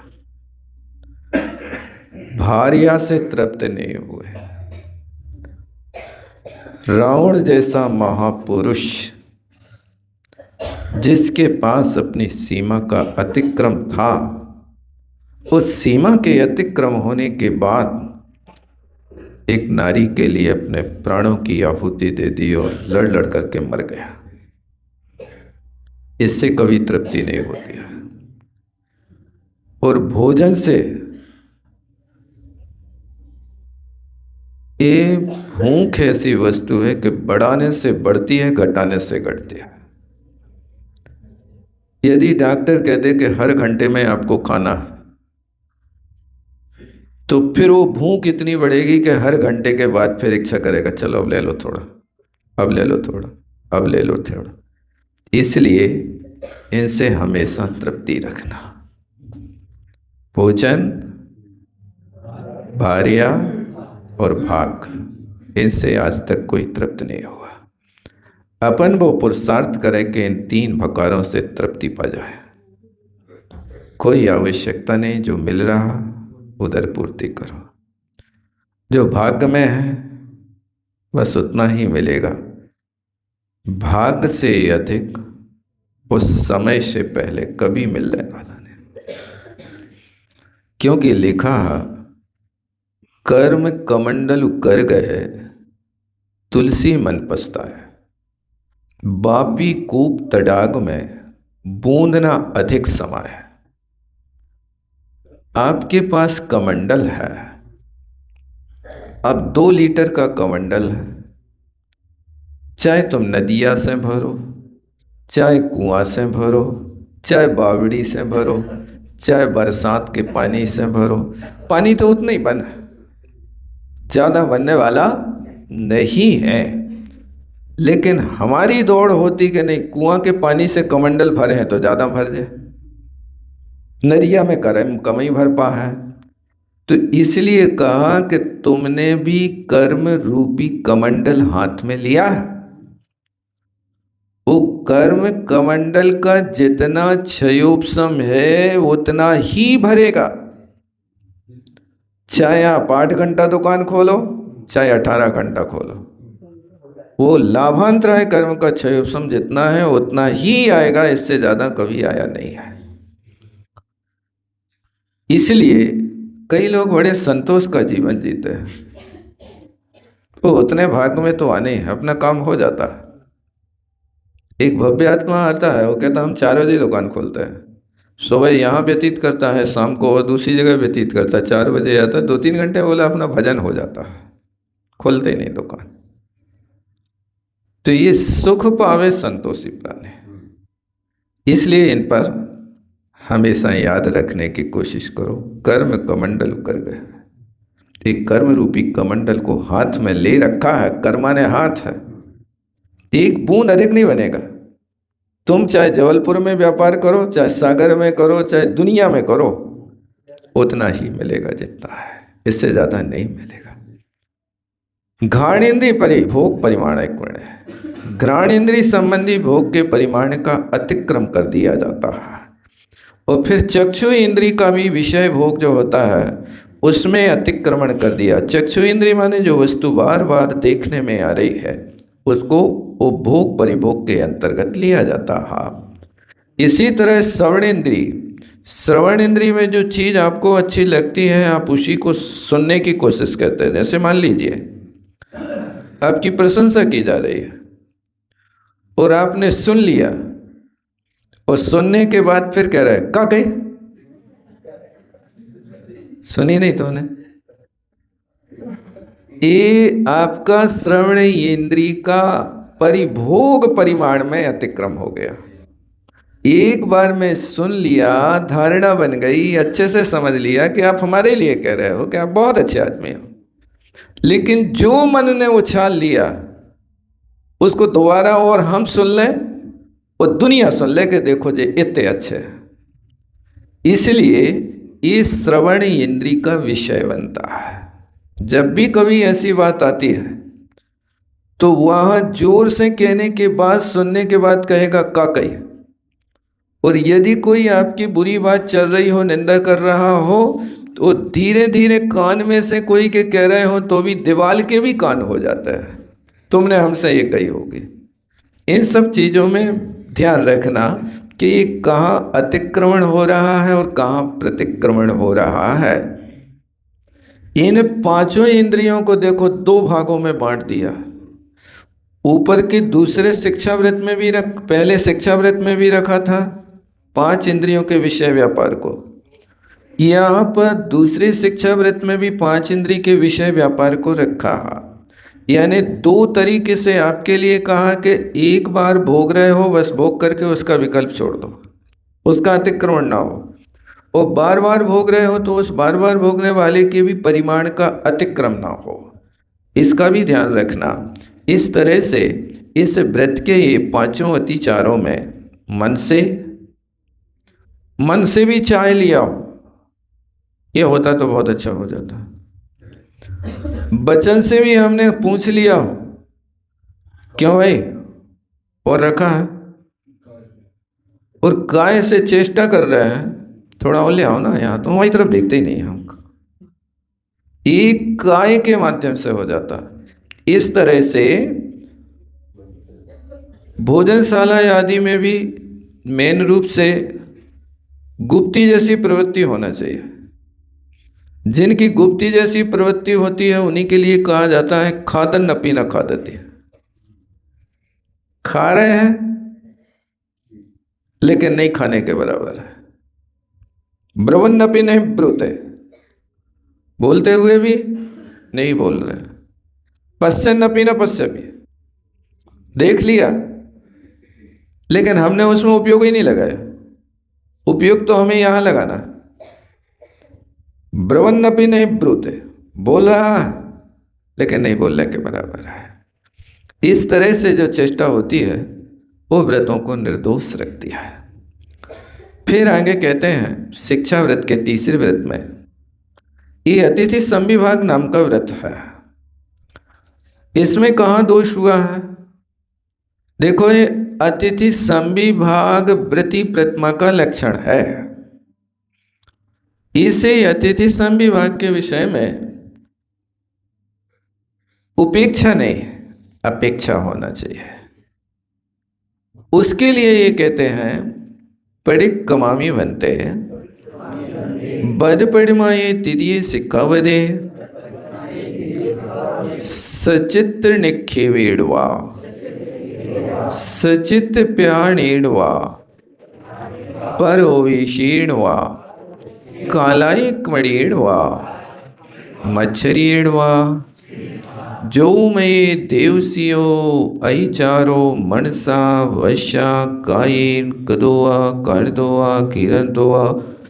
भार्या से तृप्त नहीं हुए। रावण जैसा महापुरुष जिसके पास अपनी सीमा का अतिक्रम था, उस सीमा के अतिक्रम होने के बाद एक नारी के लिए अपने प्राणों की आहुति दे दी और लड़ लड़ करके मर गया। इससे कभी तृप्ति नहीं होती है। और भोजन से, ये भूख ऐसी वस्तु है कि बढ़ाने से बढ़ती है, घटाने से घटती है। यदि डॉक्टर कहते कि हर घंटे में आपको खाना, तो फिर वो भूख इतनी बढ़ेगी कि हर घंटे के बाद फिर इच्छा करेगा चलो अब ले लो थोड़ा, अब ले लो थोड़ा, अब ले लो थोड़ा। इसलिए इनसे हमेशा तृप्ति रखना। भोजन, भार्या और भाग, इनसे आज तक कोई तृप्त नहीं हुआ। अपन वो पुरुषार्थ करें कि इन तीन भकारों से तृप्ति पा जाए। कोई आवश्यकता नहीं, जो मिल रहा उधर पूर्ति करो। जो भाग्य में है बस उतना ही मिलेगा। भाग्य से अधिक उस समय से पहले कभी मिलने वाला नहीं। क्योंकि लिखा, कर्म कमंडल कर गए तुलसी मन पछताए, बापी कूप तडाग में बूंदना अधिक समाए। आपके पास कमंडल है, अब 2 लीटर का कमंडल है, चाहे तुम नदिया से भरो, चाहे कुआं से भरो, चाहे बावड़ी से भरो, चाहे बरसात के पानी से भरो, पानी तो उतना ही बना, ज़्यादा बनने वाला नहीं है। लेकिन हमारी दौड़ होती कि नहीं, कुआं के पानी से कमंडल भरे हैं तो ज़्यादा भर जाए, नदिया में कम ही भर पा है। तो इसलिए कहा कि तुमने भी कर्म रूपी कमंडल हाथ में लिया है। वो कर्म कमंडल का जितना क्षयोपशम है उतना ही भरेगा। चाहे आप 8 घंटा दुकान खोलो, चाहे 18 घंटा खोलो, वो लाभांतर है कर्म का क्षयोपशम जितना है उतना ही आएगा, इससे ज्यादा कभी आया नहीं है। इसलिए कई लोग बड़े संतोष का जीवन जीते हैं। वो उतने भाग्य में तो आने हैं, अपना काम हो जाता है। एक भव्य आत्मा आता है, वो कहता है हम 4 बजे दुकान खोलते हैं, सुबह यहाँ व्यतीत करता है, शाम को और दूसरी जगह व्यतीत करता है, 4 बजे आता है, 2-3 घंटे बोला अपना भजन हो जाता है, खोलते ही नहीं दुकान। तो ये सुख पावे संतोषी प्राणी, इसलिए इन पर हमेशा याद रखने की कोशिश करो। कर्म कमंडल कर गए, एक कर्म रूपी कमंडल को हाथ में ले रखा है, कर्मा ने हाथ है, एक बूंद अधिक नहीं बनेगा। तुम चाहे जबलपुर में व्यापार करो, चाहे सागर में करो, चाहे दुनिया में करो, उतना ही मिलेगा जितना है, इससे ज्यादा नहीं मिलेगा। घ्राणेन्द्रिय परिभोग परिमाण एक गुण है, घ्राणेन्द्रिय संबंधी भोग के परिमाण का अतिक्रम कर दिया जाता है। और फिर चक्षु इंद्रिय का भी विषय भोग जो होता है उसमें अतिक्रमण कर दिया। चक्षु इंद्रिय माने जो वस्तु बार बार देखने में आ रही है उसको उपभोग परिभोग के अंतर्गत लिया जाता है। इसी तरह श्रवण इंद्रिय, श्रवण इंद्रिय में जो चीज़ आपको अच्छी लगती है आप उसी को सुनने की कोशिश करते हैं। जैसे मान लीजिए आपकी प्रशंसा की जा रही है और आपने सुन लिया, और सुनने के बाद फिर कह रहा है का कहे, सुनी नहीं तूने। ये आपका श्रवण इंद्रिय का परिभोग परिमाण में अतिक्रम हो गया। एक बार में सुन लिया, धारणा बन गई, अच्छे से समझ लिया कि आप हमारे लिए कह रहे हो कि आप बहुत अच्छे आदमी हो, लेकिन जो मन ने उछाल लिया उसको दोबारा और हम सुन लें और दुनिया सुन ले कि देखो जी इतने अच्छे हैं। इसलिए ये श्रवण इंद्रिय का विषय बनता है। जब भी कभी ऐसी बात आती है तो वहाँ जोर से कहने के बाद, सुनने के बाद कहेगा का कही। और यदि कोई आपकी बुरी बात चल रही हो, निंदा कर रहा हो, तो धीरे धीरे कान में से कोई के कह रहे हो तो भी दीवाल के भी कान हो जाता है, तुमने हमसे ये कही होगी। इन सब चीज़ों में ध्यान रखना कि ये कहाँ अतिक्रमण हो रहा है और कहाँ प्रतिक्रमण हो रहा है। इन 5 इंद्रियों को देखो 2 भागों में बांट दिया। ऊपर के दूसरे शिक्षावृत्त में भी पहले शिक्षावृत्त में भी रखा था 5 इंद्रियों के विषय व्यापार को। यहाँ पर दूसरे शिक्षावृत्त में भी 5 इंद्रिय के विषय व्यापार को रखा है। यानी 2 तरीके से आपके लिए कहा कि एक बार भोग रहे हो, बस भोग करके उसका विकल्प छोड़ दो, उसका अतिक्रमण ना हो, और बार बार भोग रहे हो तो उस बार बार भोगने वाले के भी परिमाण का अतिक्रम ना हो, इसका भी ध्यान रखना। इस तरह से इस व्रत के ये 5 अतिचारों में मन से भी चाह लिया हो, ये होता तो बहुत अच्छा हो जाता। वचन से भी हमने पूछ लिया हो, क्यों भाई और रखा है, और काय से चेष्टा कर रहे हैं थोड़ा और ले आओ ना, यहाँ तो वही तरफ देखते ही नहीं हम, एक काय के माध्यम से हो जाता। इस तरह से भोजनशाला आदि में भी मेन रूप से गुप्ती जैसी प्रवृत्ति होना चाहिए। जिनकी गुप्ती जैसी प्रवृत्ति होती है उन्हीं के लिए कहा जाता है खादन न पीना खादती। खा रहे हैं लेकिन नहीं खाने के बराबर है। ब्रवन न पीने ब्रुते, बोलते हुए भी नहीं बोल रहे। पश्य न पीना पश्य भी, देख लिया लेकिन हमने उसमें उपयोग ही नहीं लगाया। उपयोग तो हमें यहाँ लगाना है। ब्रवन न पीने ब्रुते, बोल रहा है लेकिन नहीं बोलने के बराबर है। इस तरह से जो चेष्टा होती है वो व्रतों को निर्दोष रखती है। फिर आगे कहते हैं शिक्षा व्रत के तीसरे व्रत में ये अतिथि संविभाग नाम का व्रत है। इसमें कहाँ दोष हुआ है? देखो ये अतिथि संविभाग व्रति प्रतिमा का लक्षण है। इसे अतिथि संविभाग के विषय में उपेक्षा नहीं अपेक्षा होना चाहिए। उसके लिए ये कहते हैं पड़िक कमामी बनते बद पड़माए तिदिये सिक्कावदे सचित्र निखे वेड़वा सचित प्याणेण्वा परोविषेण्वा कालायकमणेण्वा मच्छरेण्वा जो मये देवसियो अचारो मनसा वशा कायेन कदोवा कर्दोवा किरंतोवा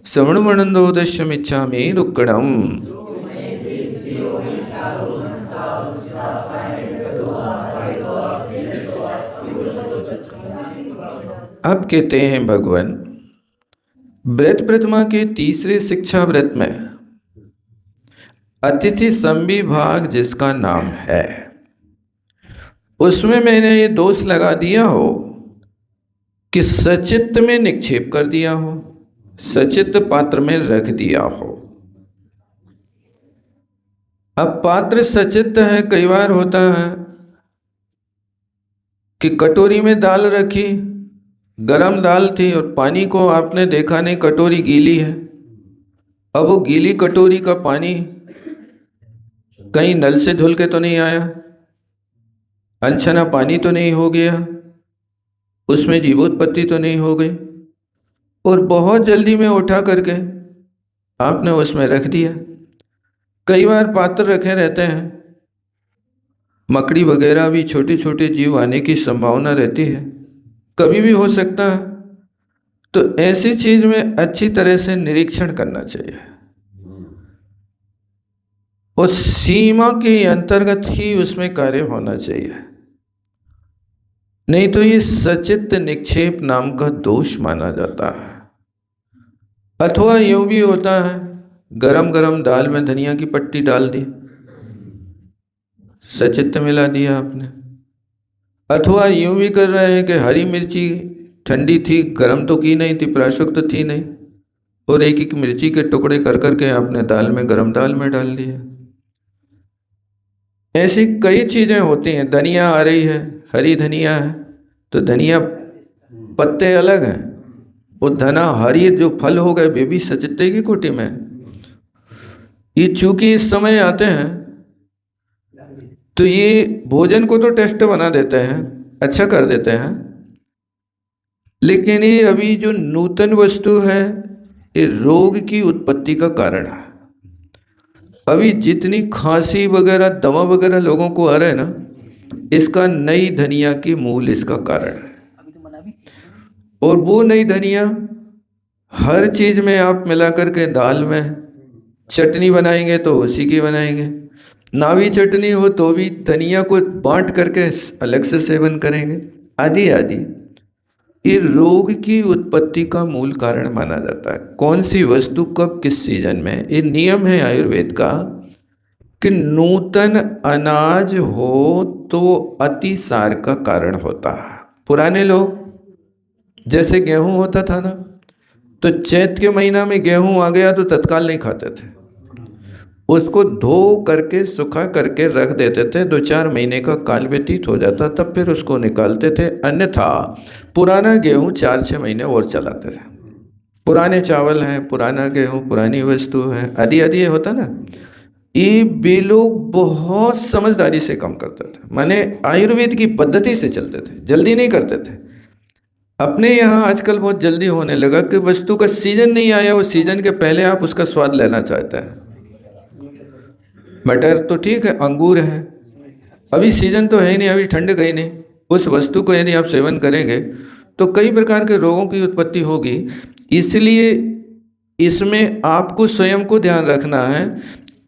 श्रवणमनंदो दशमिच्छामि दुक्कडम। अब कहते हैं भगवान व्रत प्रतिमा के तीसरे शिक्षा व्रत में अतिथि संविभाग जिसका नाम है, उसमें मैंने ये दोष लगा दिया हो कि सचित्त में निक्षेप कर दिया हो, सचित्त पात्र में रख दिया हो। अब पात्र सचित्त है, कई बार होता है कि कटोरी में दाल रखी, गरम दाल थी और पानी को आपने देखा नहीं, कटोरी गीली है। अब वो गीली कटोरी का पानी कहीं नल से धुल के तो नहीं आया, अनछना पानी तो नहीं हो गया, उसमें जीवोत्पत्ति तो नहीं हो गई, और बहुत जल्दी में उठा करके आपने उसमें रख दिया। कई बार पात्र रखे रहते हैं, मकड़ी वगैरह भी छोटे छोटे जीव आने की संभावना रहती है, कभी भी हो सकता है। तो ऐसी चीज में अच्छी तरह से निरीक्षण करना चाहिए, उस सीमा के अंतर्गत ही उसमें कार्य होना चाहिए, नहीं तो ये सचित्त निक्षेप नाम का दोष माना जाता है। अथवा यूं भी होता है, गरम गरम दाल में धनिया की पत्ती डाल दी, सचित्त मिला दिया आपने। अथवा यूं भी कर रहे हैं कि हरी मिर्ची ठंडी थी, गरम तो की नहीं थी, प्राशुक्त तो थी नहीं, और एक एक मिर्ची के टुकड़े कर करके आपने दाल में, गरम दाल में डाल दिया। ऐसी कई चीजें होती हैं। धनिया आ रही है, हरी धनिया है, तो धनिया पत्ते अलग हैं, वो धना हरी जो फल हो गए वे भी सचित्ते की कोटि में। ये चूंकि इस समय आते हैं तो ये भोजन को तो टेस्ट बना देते हैं, अच्छा कर देते हैं, लेकिन ये अभी जो नूतन वस्तु है ये रोग की उत्पत्ति का कारण है। अभी जितनी खांसी वगैरह दवा वगैरह लोगों को आ रहा है ना, इसका नई धनिया की मूल इसका कारण है। और वो नई धनिया हर चीज में आप मिला करके, दाल में चटनी बनाएंगे तो उसी की बनाएंगे, ना भी चटनी हो तो भी धनिया को बांट करके अलग से सेवन करेंगे, आदि आदि। ये रोग की उत्पत्ति का मूल कारण माना जाता है। कौन सी वस्तु कब किस सीजन में, ये नियम है आयुर्वेद का कि नूतन अनाज हो तो अतिसार का कारण होता है। पुराने लोग जैसे गेहूं होता था ना, तो चैत के महीना में गेहूं आ गया तो तत्काल नहीं खाते थे, उसको धो करके सुखा करके रख देते थे, 2-4 महीने का काल व्यतीत हो जाता तब फिर उसको निकालते थे। अन्यथा पुराना गेहूं 4-6 महीने और चलाते थे। पुराने चावल हैं, पुराना गेहूं, पुरानी वस्तु है, आदि आदि ये होता ना। ये वे लोग बहुत समझदारी से काम करते थे, माने आयुर्वेद की पद्धति से चलते थे, जल्दी नहीं करते थे। अपने यहाँ आजकल बहुत जल्दी होने लगा कि वस्तु का सीजन नहीं आया, वो सीजन के पहले आप उसका स्वाद लेना चाहते हैं। मटर तो ठीक है, अंगूर है, अभी सीजन तो है ही नहीं, अभी ठंड गई नहीं, उस वस्तु को यदि आप सेवन करेंगे तो कई प्रकार के रोगों की उत्पत्ति होगी। इसलिए इसमें आपको स्वयं को ध्यान रखना है।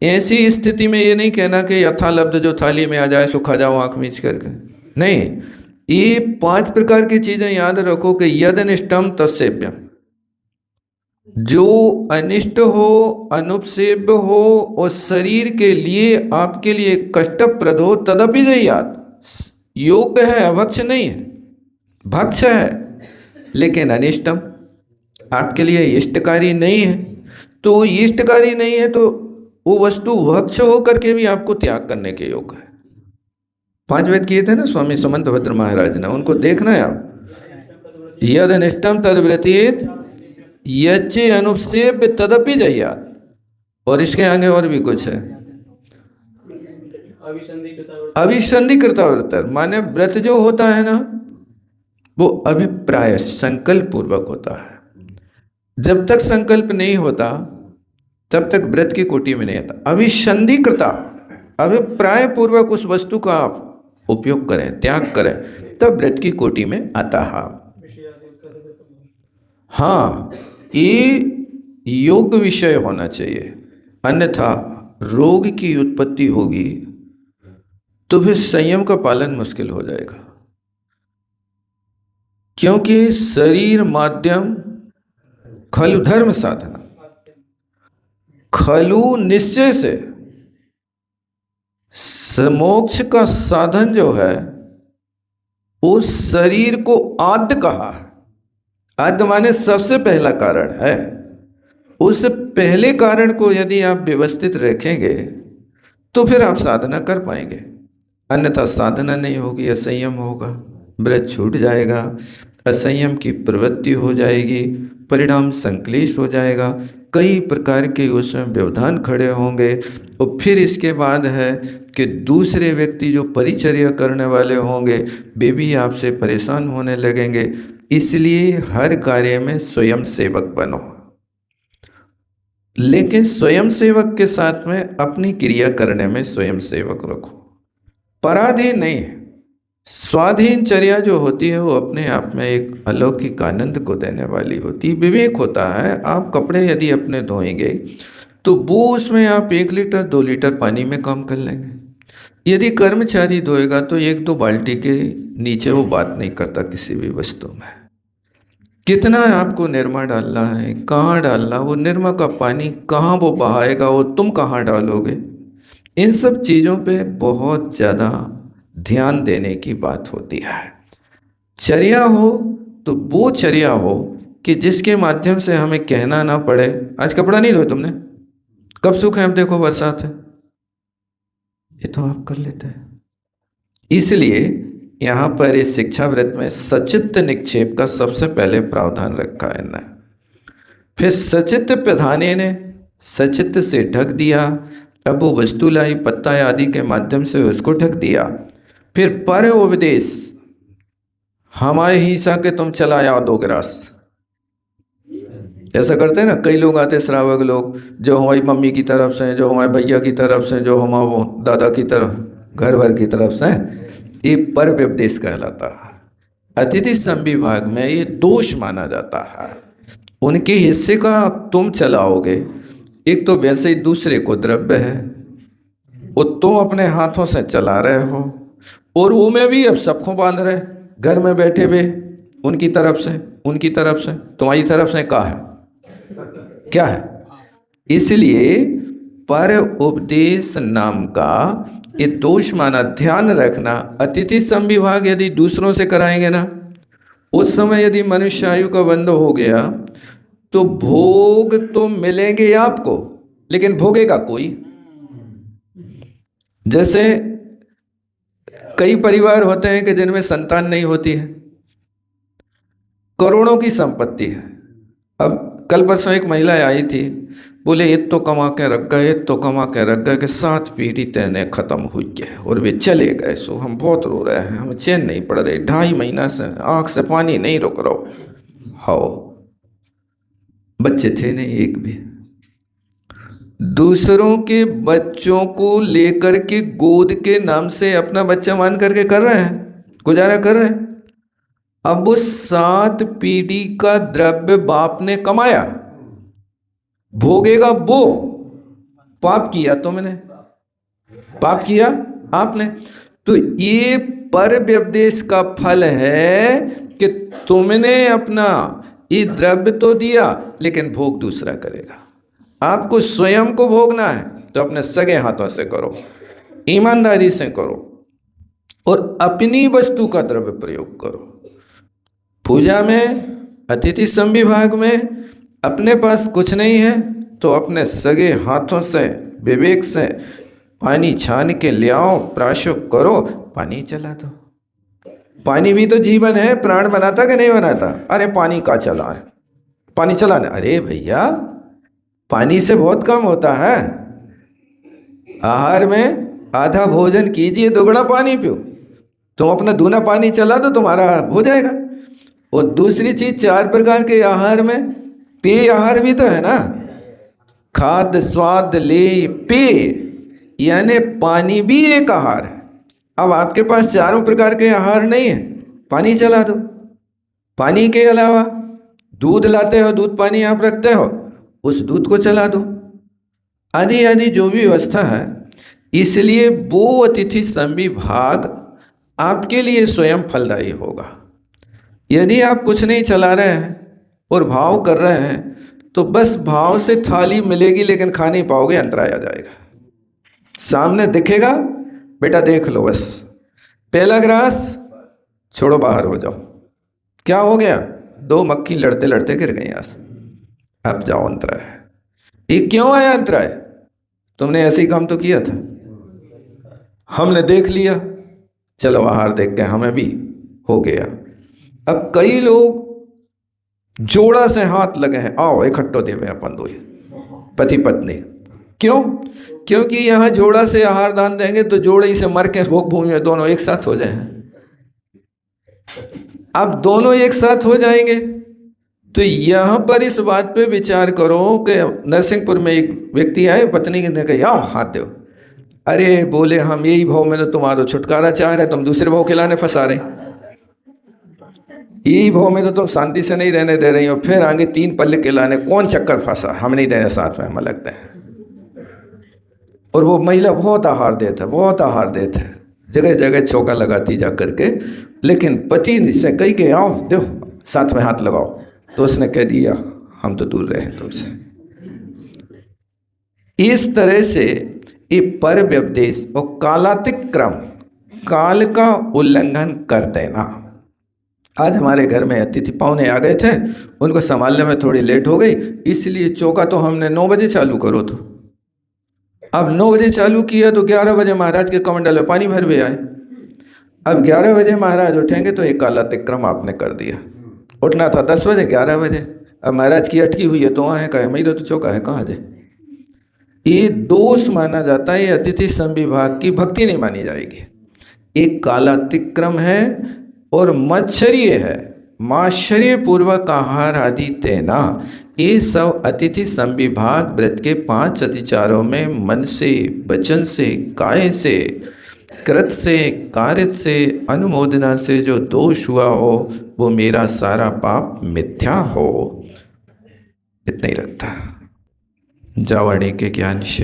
ऐसी स्थिति में ये नहीं कहना कि यथालब्ध जो थाली में आ जाए सो खा जाओ आँख मीच करके, नहीं। ये 5 प्रकार की चीजें याद रखो कि यद अनिष्टम तत्सेव्यम, जो अनिष्ट हो, अनुपसेव्य हो और शरीर के लिए आपके लिए कष्टप्रद हो, तदपि जहियात, योग्य है, अभक्ष नहीं है, भक्ष है, लेकिन अनिष्टम आपके लिए इष्टकारी नहीं है। तो इष्टकारी नहीं है तो वो वस्तु भक्ष होकर के भी आपको त्याग करने के योग्य है। 5 वेद किए थे ना स्वामी सुमंतभद्र महाराज ने, उनको देखना है आप। यद अनिष्टम तद व्यतीत यच्चे अनुपसेव्य तदपि जहियात, और इसके आगे और भी कुछ है। अभिसंधिकृता व्रत माने व्रत जो होता है ना वो अभिप्राय संकल्प पूर्वक होता है। जब तक संकल्प नहीं होता तब तक व्रत की कोटि में नहीं आता। अभिसंधिकृता अभिप्राय पूर्वक उस वस्तु का आप उपयोग करें, त्याग करें, तब व्रत की कोटि में आता है। हाँ, ये योग्य विषय होना चाहिए, अन्यथा रोग की उत्पत्ति होगी तो फिर संयम का पालन मुश्किल हो जाएगा। क्योंकि शरीर माध्यम खलु धर्म साधना, खलु निश्चय से मोक्ष का साधन जो है उस शरीर को आद्य कहा है। आद्य माने सबसे पहला कारण है। उस पहले कारण को यदि आप व्यवस्थित रखेंगे तो फिर आप साधना कर पाएंगे, अन्यथा साधना नहीं होगी, असंयम होगा, व्रत छूट जाएगा, असंयम की प्रवृत्ति हो जाएगी, परिणाम संक्लेश हो जाएगा, कई प्रकार के उसमें व्यवधान खड़े होंगे। और फिर इसके बाद है कि दूसरे व्यक्ति जो परिचर्या करने वाले होंगे वे भी आपसे परेशान होने लगेंगे। इसलिए हर कार्य में स्वयं सेवक बनो, लेकिन स्वयं सेवक के साथ में अपनी क्रिया करने में स्वयं सेवक रखो, पराधीन नहीं है। स्वाधीन चर्या जो होती है वो अपने आप में एक अलौकिक आनंद को देने वाली होती है। विवेक होता है। आप कपड़े यदि अपने धोएंगे तो वो उसमें आप 1 लीटर 2 लीटर पानी में काम कर लेंगे। यदि कर्मचारी धोएगा तो 1-2 बाल्टी के नीचे वो बात नहीं करता किसी भी वस्तु में। कितना आपको निरमा डालना है, कहाँ डालना, वो निरमा का पानी कहाँ वो बहाएगा, वो तुम कहाँ डालोगे, इन सब चीज़ों पे बहुत ज़्यादा ध्यान देने की बात होती है। चर्या हो तो वो चर्या हो कि जिसके माध्यम से हमें कहना ना पड़े आज कपड़ा नहीं धोए तुमने, कब सूखे, अब देखो बरसात है, ये तो आप कर लेते हैं। इसलिए यहाँ पर इस शिक्षा व्रत में सचित्त निक्षेप का सबसे पहले प्रावधान रखा है ना। फिर सचित्त प्रधाने ने सचित्त से ढक दिया। अब वो वस्तु लाई, पत्ता आदि के माध्यम से उसको ढक दिया। फिर पर उपदेश, हमारे हिस्सा के तुम चला आओ 2 गिलास, ऐसा करते हैं ना कई लोग आते श्रावक लोग, जो हमारी मम्मी की तरफ से, जो हमारे भैया की तरफ से, जो हमारे दादा की तरफ, घर भर की तरफ से, ये पर उपदेश कहलाता है। अतिथि संविभाग में ये दोष माना जाता है। उनके हिस्से का तुम चलाओगे, एक तो वैसे ही दूसरे को द्रव्य है, वो तुम अपने हाथों से चला रहे हो, और वो में भी अब सबको बांध रहे घर में बैठे हुए, उनकी तरफ से, तुम्हारी तरफ से कहा है क्या है। इसलिए पर उपदेश नाम का ये दोष माना। ध्यान रखना, अतिथि संविभाग यदि दूसरों से कराएंगे ना, उस समय यदि मनुष्य आयु का बंध हो गया तो भोग तो मिलेंगे आपको, लेकिन भोगेगा कोई। जैसे कई परिवार होते हैं कि जिनमें संतान नहीं होती है, करोड़ों की संपत्ति है। अब कल परसों एक महिला आई थी, बोले ये तो कमा के रख गए, तो कमा के रख गए कि 7 पीढ़ी तैने खत्म हुई है और वे चले गए। सो हम बहुत रो रहे हैं, हमें चैन नहीं पड़ रही, 2.5 महीना से आँख से पानी नहीं रुक रहा। हाँ, बच्चे थे नहीं एक भी। दूसरों के बच्चों को लेकर के गोद के नाम से अपना बच्चा मान करके कर रहे हैं, गुजारा कर रहे हैं। अब वो 7 पीढ़ी का द्रव्य बाप ने कमाया, भोगेगा वो। पाप किया तुमने, पाप किया आपने, तो ये पर व्यपदेश का फल है कि तुमने अपना ये द्रव्य तो दिया, लेकिन भोग दूसरा करेगा। आपको स्वयं को भोगना है तो अपने सगे हाथों से करो, ईमानदारी से करो, और अपनी वस्तु का द्रव्य प्रयोग करो। पूजा में, अतिथि संविभाग में अपने पास कुछ नहीं है तो अपने सगे हाथों से विवेक से पानी छान के ले आओ, प्राशुक करो, पानी चला दो। पानी भी तो जीवन है, प्राण बनाता कि नहीं बनाता। अरे पानी का चला है, पानी चलाना, अरे भैया पानी से बहुत कम होता है। आहार में आधा भोजन कीजिए, दुगना पानी पियो। तुम अपना दूना पानी चला दो, तुम्हारा हो जाएगा। और दूसरी चीज, 4 प्रकार के आहार में पेय आहार भी तो है ना। खाद्य, स्वाद, लेय, पेय, यानी पानी भी एक आहार है। अब आपके पास चारों प्रकार के आहार नहीं है, पानी चला दो। पानी के अलावा दूध लाते हो, दूध पानी आप रखते हो, उस दूध को चला दो। आदि आदि जो भी व्यवस्था है। इसलिए वो अतिथि संविभाग आपके लिए स्वयं फलदायी होगा। यदि आप कुछ नहीं चला रहे हैं और भाव कर रहे हैं तो बस भाव से थाली मिलेगी लेकिन खा नहीं पाओगे, अंतराय आ जाएगा। सामने दिखेगा, बेटा देख लो, बस पहला ग्रास छोड़ो, बाहर हो जाओ। क्या हो गया? 2 मक्खी लड़ते लड़ते गिर गई यहाँ से। अब जाओ, अंतराय। ये क्यों आया अंतराय? तुमने ऐसे ही काम तो किया था, हमने देख लिया, चलो आहार देख के हमें भी हो गया। अब कई लोग जोड़ा से हाथ लगे हैं, आओ इकट्ठो देवे अपन दो पति पत्नी। क्यों? क्योंकि यहाँ जोड़ा से आहार दान देंगे तो जोड़े से मर के भोग भूमि में दोनों एक साथ हो जाए। अब दोनों एक साथ हो जाएंगे तो यहाँ पर इस बात पे विचार करो कि नरसिंहपुर में एक व्यक्ति आए, पत्नी ने कहा आओ हाथ दो। अरे बोले हम यही भाव में तो तुम्हारा छुटकारा चाह रहे, तुम दूसरे भाव खिलाने फंसा रहे, यही भाव में तो तुम शांति से नहीं रहने दे रही हो, फिर आगे 3 पल्ले खिलाने, कौन चक्कर फंसा, हम नहीं देने साथ में, हमें लगता है। और वो महिला बहुत आहार देता है, बहुत आहार देता है, जगह जगह चौका लगाती जा करके, लेकिन पति से कही के आओ दो साथ में हाथ लगाओ, तो उसने कह दिया हम तो दूर रहे तुमसे। इस तरह से ये पर व्यपदेश और कालातिक्रम, काल का उल्लंघन कर देना। आज हमारे घर में अतिथि पाहुने आ गए थे, उनको संभालने में थोड़ी लेट हो गई, इसलिए चौका तो हमने 9 बजे चालू करो तो। अब 9 बजे चालू किया तो 11 बजे महाराज के कमंडल में पानी भर भी आए। अब 11 बजे महाराज उठेंगे तो एक कालातिक्रम आपने कर दिया। उठना था 10 बजे, 11 बजे। अब महाराज की अटकी हुई है तो वहाँ है, कहे मेरा तो चौका है, कहाँ जाए। ये दोष माना जाता है, ये अतिथि संविभाग की भक्ति नहीं मानी जाएगी। एक कालातिक्रम है और मत्सर्य है, माश्चर्य पूर्वक आहार आदि देना। ये सब अतिथि संविभाग व्रत के 5 अतिचारों में मन से, वचन से, काय से, कृत से, कार्य से, अनुमोदना से जो दोष हुआ हो वो मेरा सारा पाप मिथ्या हो, इतना ही रखता। जावाणी के ज्ञान